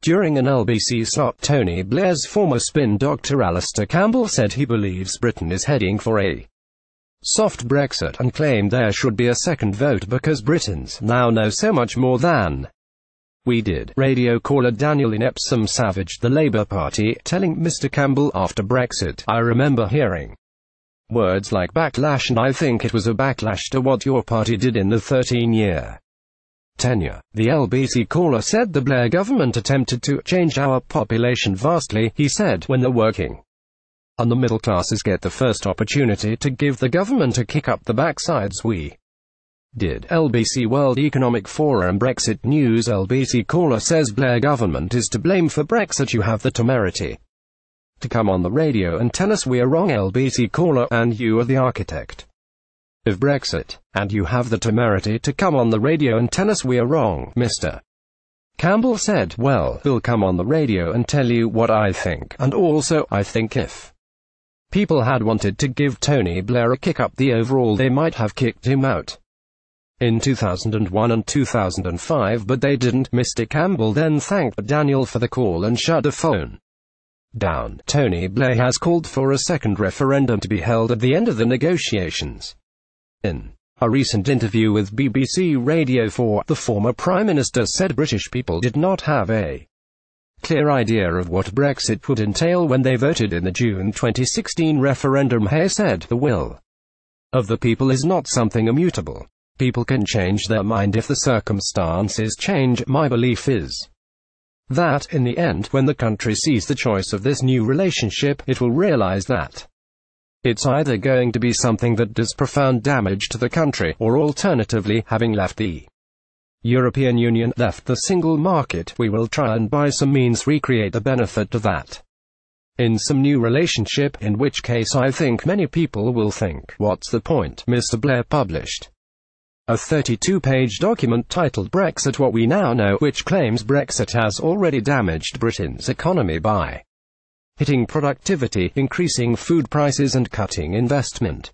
During an LBC slot, Tony Blair's former spin doctor Alastair Campbell said he believes Britain is heading for a soft Brexit and claimed there should be a second vote because Britons now know so much more than we did. Radio caller Daniel in Epsom savaged the Labour Party, telling Mr Campbell after Brexit, "I remember hearing words like backlash, and I think it was a backlash to what your party did in the 13-year tenure." The LBC caller said the Blair government attempted to change our population vastly. He said, "When the working and the middle classes get the first opportunity to give the government a kick up the backsides, we did." LBC World Economic Forum Brexit News. LBC caller says Blair government is to blame for Brexit. "You have the temerity to come on the radio and tell us we are wrong." LBC caller, "And you are the architect of Brexit, and you have the temerity to come on the radio and tell us we are wrong." Mr Campbell said, "Well, I'll come on the radio and tell you what I think, and also, I think if people had wanted to give Tony Blair a kick up the overall, they might have kicked him out in 2001 and 2005, but they didn't." Mr Campbell then thanked Daniel for the call and shut the phone down. Tony Blair has called for a second referendum to be held at the end of the negotiations. In a recent interview with BBC Radio 4, the former Prime Minister said British people did not have a clear idea of what Brexit would entail when they voted in the June 2016 referendum. He said, "The will of the people is not something immutable. People can change their mind if the circumstances change. My belief is that, in the end, when the country sees the choice of this new relationship, it will realize that it's either going to be something that does profound damage to the country, or alternatively, having left the European Union, left the single market, we will try and by some means recreate the benefit of that in some new relationship, in which case I think many people will think, what's the point?" Mr Blair published a 32-page document titled Brexit: What We Now Know, which claims Brexit has already damaged Britain's economy by hitting productivity, increasing food prices and cutting investment.